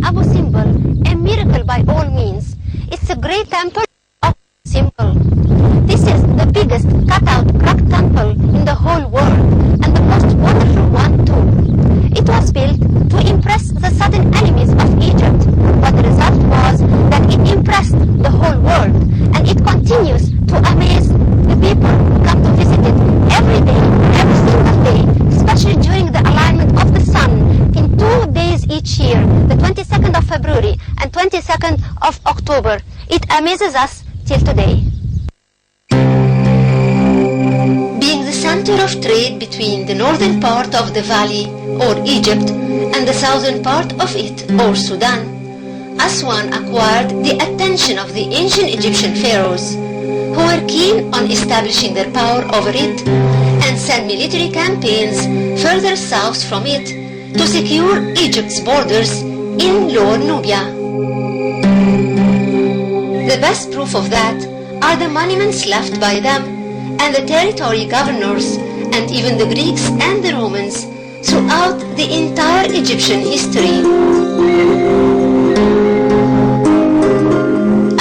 Abu Simbel, a miracle by all means. It's a great temple of Simbel. This is the biggest cut-out rock temple in the whole world, and the most wonderful one too. It was built to impress the sudden enemies of Egypt, but the result was that it impressed the whole world, and it continues to amaze the people who come to visit it every day, every single day, especially during the alignment of the sun in 2 days each year, the 22nd of February and 22nd of October. It amazes us till today. Being the center of trade between the northern part of the valley, or Egypt, and the southern part of it, or Sudan, Aswan acquired the attention of the ancient Egyptian pharaohs, who were keen on establishing their power over it and sent military campaigns further south from it to secure Egypt's borders in Lower Nubia. The best proof of that are the monuments left by them and the territory governors and even the Greeks and the Romans throughout the entire Egyptian history.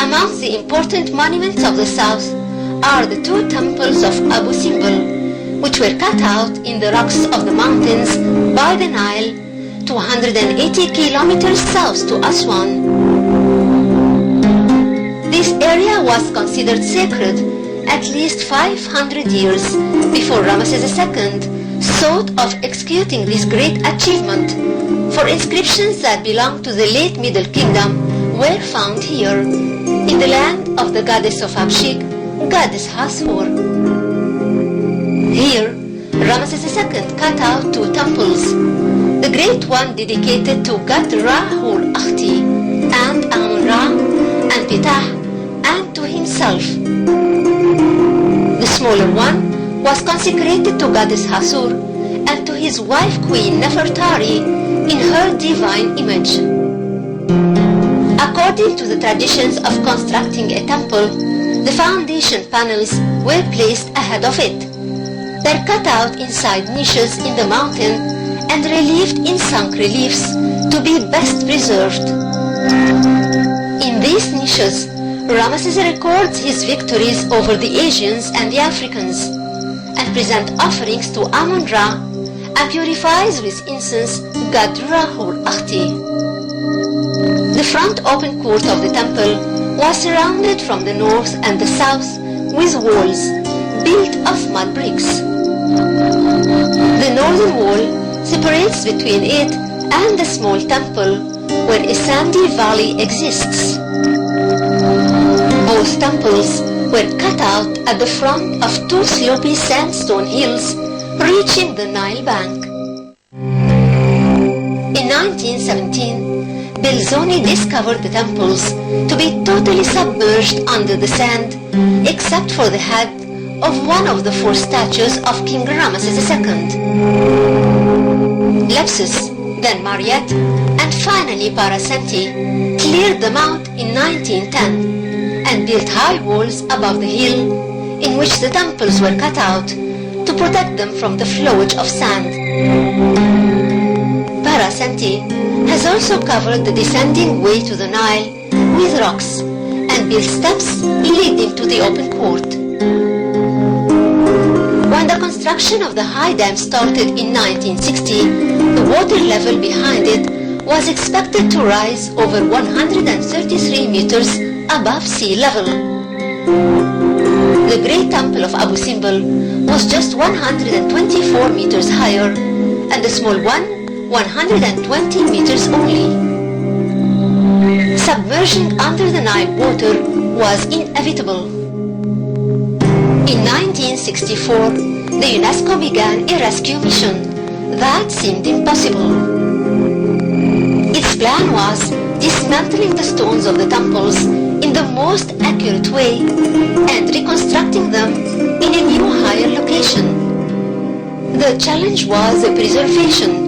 Among the important monuments of the south are the 2 temples of Abu Simbel, which were cut out in the rocks of the mountains by the Nile 280 kilometers south to Aswan. This area was considered sacred at least 500 years before Ramesses II thought of executing this great achievement, for inscriptions that belong to the late Middle Kingdom were found here, in the land of the goddess of Abshig, goddess Hathor. Here, Ramesses II cut out 2 temples, the great one dedicated to God Ra-Hur-Akhti and Amun-Ra and Ptah, and to himself. The smaller one was consecrated to goddess Hathor and to his wife Queen Nefertari in her divine image. According to the traditions of constructing a temple, the foundation panels were placed ahead of it. They're cut out inside niches in the mountain and relieved in sunk reliefs to be best preserved. In these niches, Ramesses records his victories over the Asians and the Africans, and present offerings to Amun-Ra, and purifies with incense God Ra-Hur-Akhti. The front open court of the temple was surrounded from the north and the south with walls built of mud bricks. The northern wall separates between it and the small temple, where a sandy valley exists. Both temples were cut out at the front of 2 slopy sandstone hills reaching the Nile bank. In 1917, Belzoni discovered the temples to be totally submerged under the sand, except for the head of one of the 4 statues of King Ramesses II. Lepsus, then Mariette, and finally Parasenti cleared them out in 1910 and built high walls above the hill in which the temples were cut out to protect them from the flowage of sand. Parasenti has also covered the descending way to the Nile with rocks and built steps leading to the open court. When the construction of the high dam started in 1960, the water level behind it was expected to rise over 133 meters above sea level. The great temple of Abu Simbel was just 124 meters higher, and the small one 120 meters only. Submersion under the Nile water was inevitable. In 1964, the UNESCO began a rescue mission that seemed impossible. Its plan was dismantling the stones of the temples in the most accurate way and reconstructing them in a new higher location. The challenge was the preservation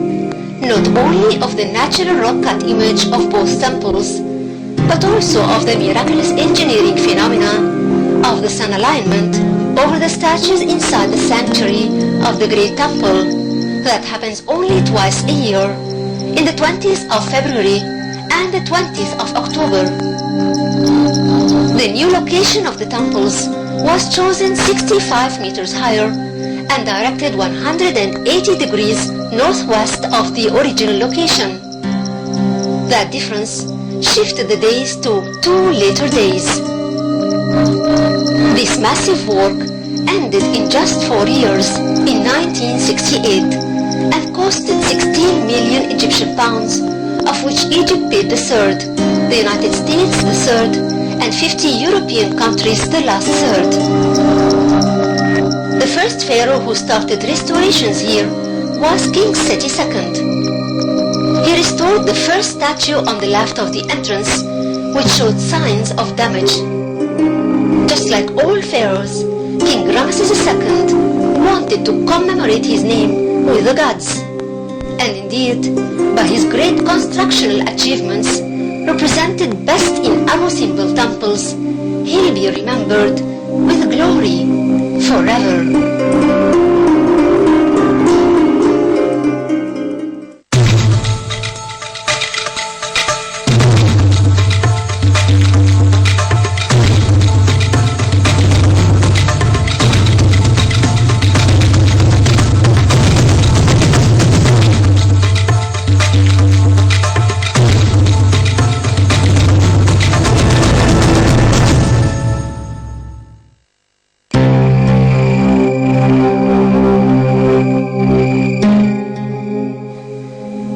not only of the natural rock-cut image of both temples, but also of the miraculous engineering phenomena of the sun alignment over the statues inside the sanctuary of the Great Temple that happens only twice a year, in the 20th of February and the 20th of October. The new location of the temples was chosen 65 meters higher and directed 180 degrees northwest of the original location. That difference shifted the days to 2 later days. This massive work ended in just 4 years in 1968 and costed 16 million Egyptian pounds, of which Egypt paid the third, the United States the third, and 50 European countries the last third. The first pharaoh who started restorations here was King Seti II. He restored the first statue on the left of the entrance, which showed signs of damage. Just like all pharaohs, King Ramses II wanted to commemorate his name with the gods. And indeed, by his great constructional achievements, represented best in Abu Simbel temples, he'll be remembered with glory forever.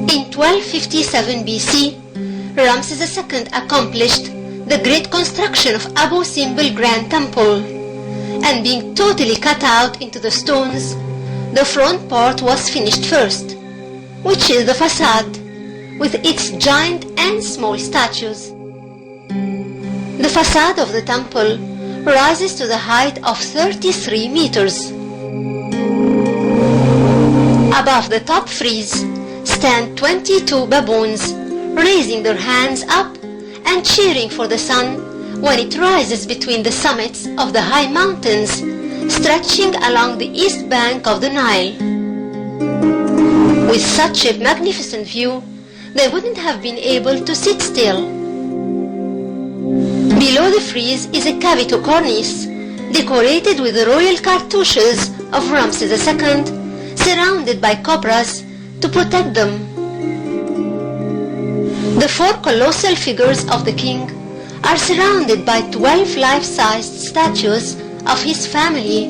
In 1257 BC, Ramses II accomplished the great construction of Abu Simbel Grand Temple, and being totally cut out into the stones, the front part was finished first, which is the facade, with its giant and small statues. The facade of the temple rises to the height of 33 meters. Above the top frieze stand 22 baboons, raising their hands up and cheering for the sun when it rises between the summits of the high mountains stretching along the east bank of the Nile. With such a magnificent view, they wouldn't have been able to sit still. Below the frieze is a cavito cornice decorated with the royal cartouches of Ramses II, surrounded by cobras to protect them. The 4 colossal figures of the king are surrounded by 12 life-sized statues of his family,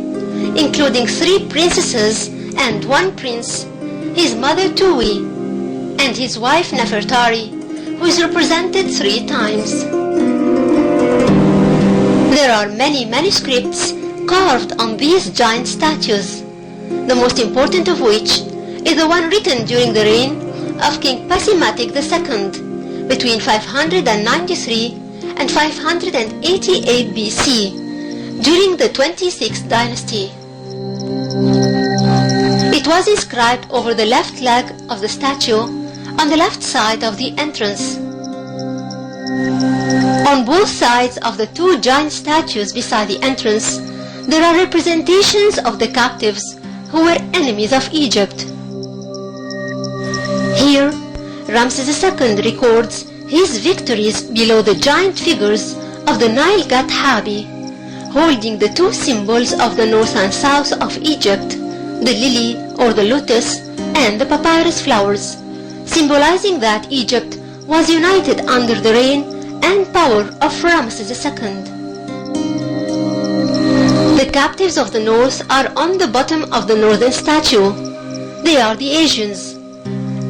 including 3 princesses and 1 prince, his mother Tui, and his wife Nefertari, who is represented 3 times. There are many manuscripts carved on these giant statues, the most important of which is the one written during the reign of King Pasimatic II between 593 and 588 BC, during the 26th dynasty. It was inscribed over the left leg of the statue on the left side of the entrance. On both sides of the 2 giant statues beside the entrance, there are representations of the captives who were enemies of Egypt. Here, Ramses II records his victories below the giant figures of the Nile god Habi, holding the 2 symbols of the north and south of Egypt, the lily or the lotus and the papyrus flowers, symbolizing that Egypt was united under the reign and power of Ramses II. The captives of the north are on the bottom of the northern statue. They are the Asians.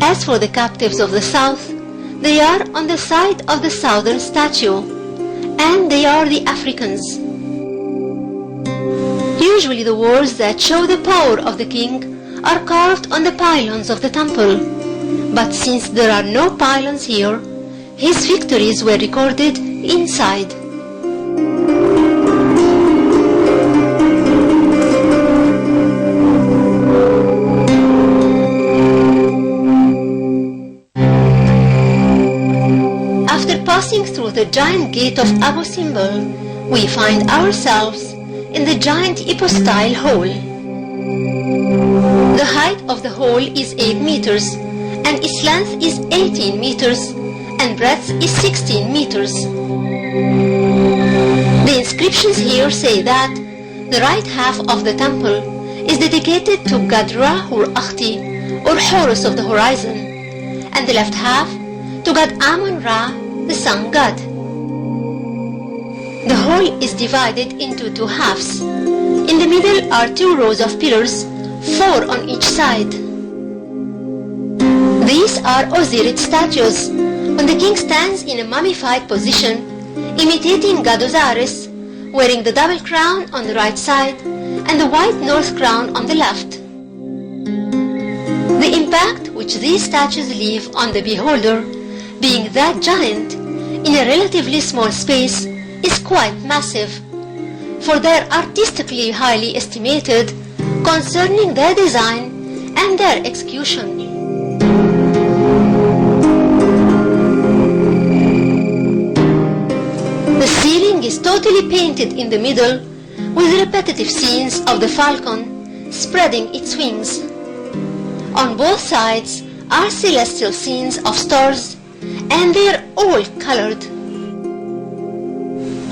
As for the captives of the south, they are on the side of the southern statue, and they are the Africans. Usually the words that show the power of the king are carved on the pylons of the temple, but since there are no pylons here, his victories were recorded inside. Passing through the giant gate of Abu Simbel, we find ourselves in the giant hypostyle hall. The height of the hall is 8 meters and its length is 18 meters, and breadth is 16 meters. The inscriptions here say that the right half of the temple is dedicated to God Ra-Hur-Akhti, or Horus of the horizon, and the left half to God Amun-Ra, the sun god. The whole is divided into two halves. In the middle are 2 rows of pillars, 4 on each side. These are Osiris statues, when the king stands in a mummified position, imitating God Osiris, wearing the double crown on the right side and the white north crown on the left. The impact which these statues leave on the beholder, being that giant in a relatively small space, is quite massive, for they are artistically highly estimated concerning their design and their execution. The ceiling is totally painted in the middle with repetitive scenes of the falcon spreading its wings. On both sides are celestial scenes of stars, and they are all colored.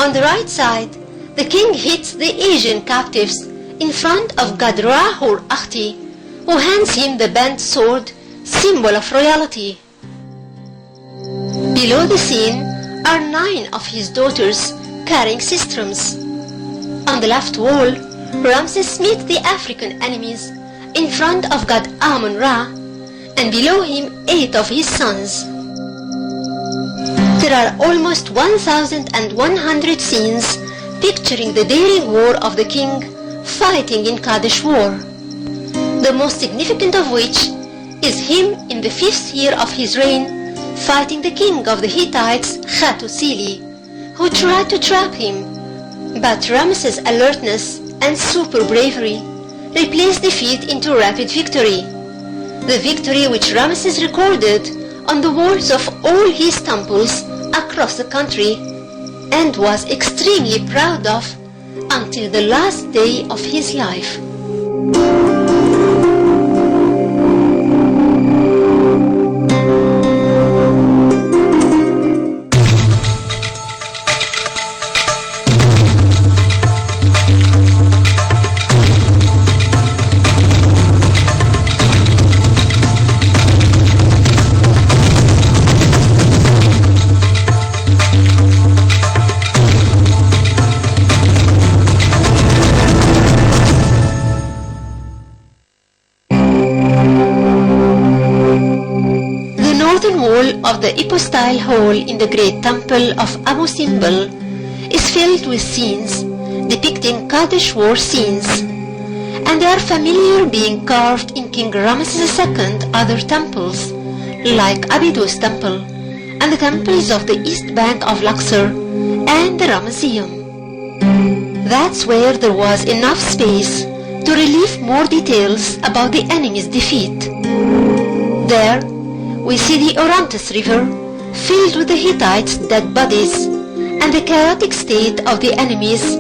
On the right side, the king hits the Asian captives in front of God Ra-Hur-Akhti, who hands him the bent sword, symbol of royalty. Below the scene are 9 of his daughters carrying sistrums. On the left wall, Ramses meets the African enemies in front of God Amun-Ra, and below him 8 of his sons. There are almost 1,100 scenes picturing the daring war of the king fighting in Kadesh War, the most significant of which is him in the 5th year of his reign fighting the king of the Hittites, Hattusili, who tried to trap him, but Ramses' alertness and super bravery replaced defeat into rapid victory, the victory which Ramses recorded on the walls of all his temples across the country and was extremely proud of until the last day of his life. Of the hypostyle hall in the great temple of Abu Simbel is filled with scenes depicting Kadesh war scenes, and they are familiar being carved in King Ramses II other temples like Abydos temple and the temples of the east bank of Luxor and the Ramesseum. That's where there was enough space to relieve more details about the enemy's defeat. There we see the Orontes River filled with the Hittites' dead bodies and the chaotic state of the enemies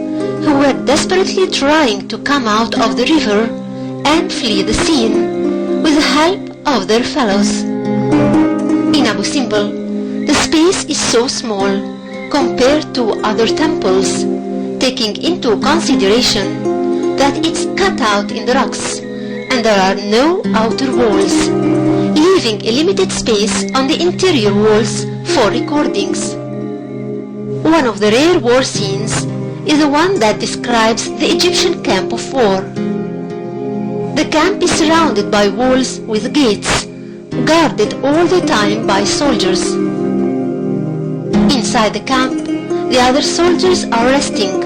who were desperately trying to come out of the river and flee the scene with the help of their fellows. In Abu Simbel, the space is so small compared to other temples, taking into consideration that it's cut out in the rocks and there are no outer walls, leaving a limited space on the interior walls for recordings. One of the rare war scenes is the one that describes the Egyptian camp of war. The camp is surrounded by walls with gates, guarded all the time by soldiers. Inside the camp, the other soldiers are resting.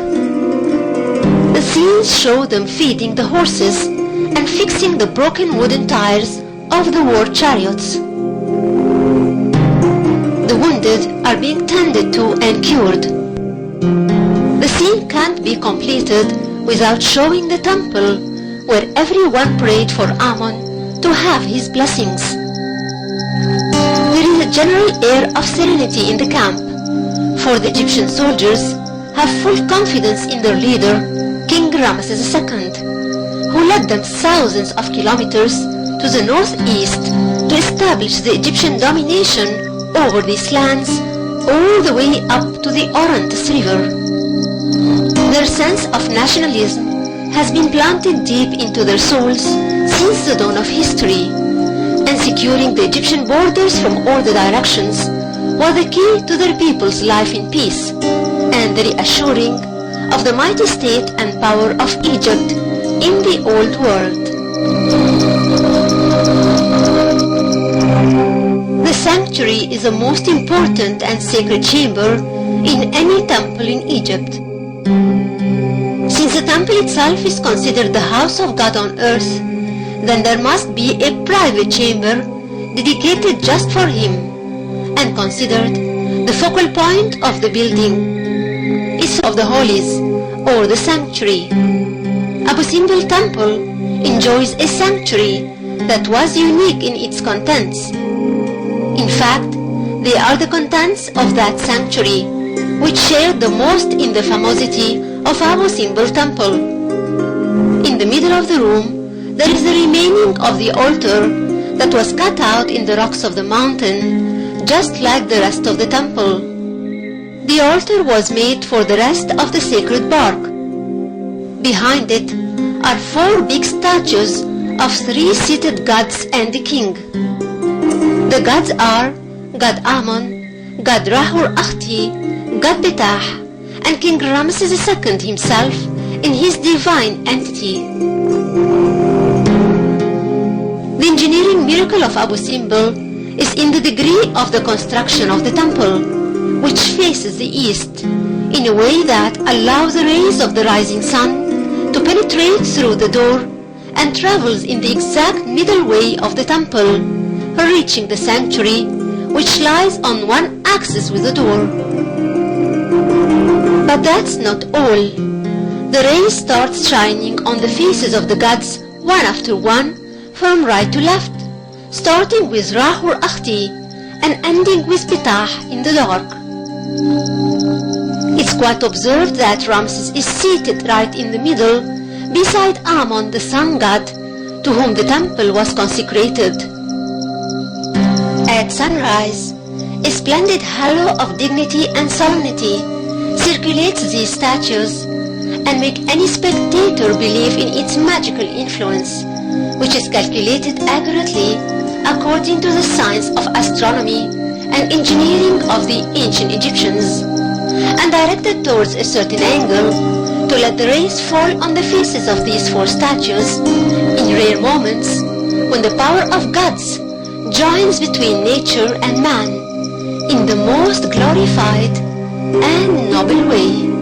The scenes show them feeding the horses and fixing the broken wooden tires of the war chariots. The wounded are being tended to and cured. The scene can't be completed without showing the temple where everyone prayed for Ammon to have his blessings. There is a general air of serenity in the camp, for the Egyptian soldiers have full confidence in their leader, King Ramses II, who led them thousands of kilometers to the northeast to establish the Egyptian domination over these lands all the way up to the Orontes River. Their sense of nationalism has been planted deep into their souls since the dawn of history, and securing the Egyptian borders from all the directions was the key to their people's life in peace and the reassuring of the mighty state and power of Egypt in the old world. The sanctuary is the most important and sacred chamber in any temple in Egypt. Since the temple itself is considered the house of God on earth, then there must be a private chamber dedicated just for him and considered the focal point of the building is of the holies or the sanctuary. Abu Simbel Temple enjoys a sanctuary that was unique in its contents. In fact, they are the contents of that sanctuary which share the most in the famosity of Abu Simbel Temple. In the middle of the room, there is the remaining of the altar that was cut out in the rocks of the mountain, just like the rest of the temple. The altar was made for the rest of the sacred bark. Behind it are 4 big statues of 3 seated gods and the king. The gods are God Amon, God Rahur-Akhti, God Betah, and King Ramses II himself in his divine entity. The engineering miracle of Abu Simbel is in the degree of the construction of the temple, which faces the east in a way that allows the rays of the rising sun to penetrate through the door and travels in the exact middle way of the temple, reaching the sanctuary, which lies on one axis with the door. But that's not all. The rays start shining on the faces of the gods one after one, from right to left, starting with Rahur-Akhti and ending with Betah in the dark. It's quite observed that Ramses is seated right in the middle, beside Amon, the sun god, to whom the temple was consecrated. At sunrise, a splendid halo of dignity and solemnity circulates these statues and make any spectator believe in its magical influence, which is calculated accurately according to the science of astronomy and engineering of the ancient Egyptians, and directed towards a certain angle to let the rays fall on the faces of these 4 statues in rare moments when the power of gods joins between nature and man in the most glorified and noble way.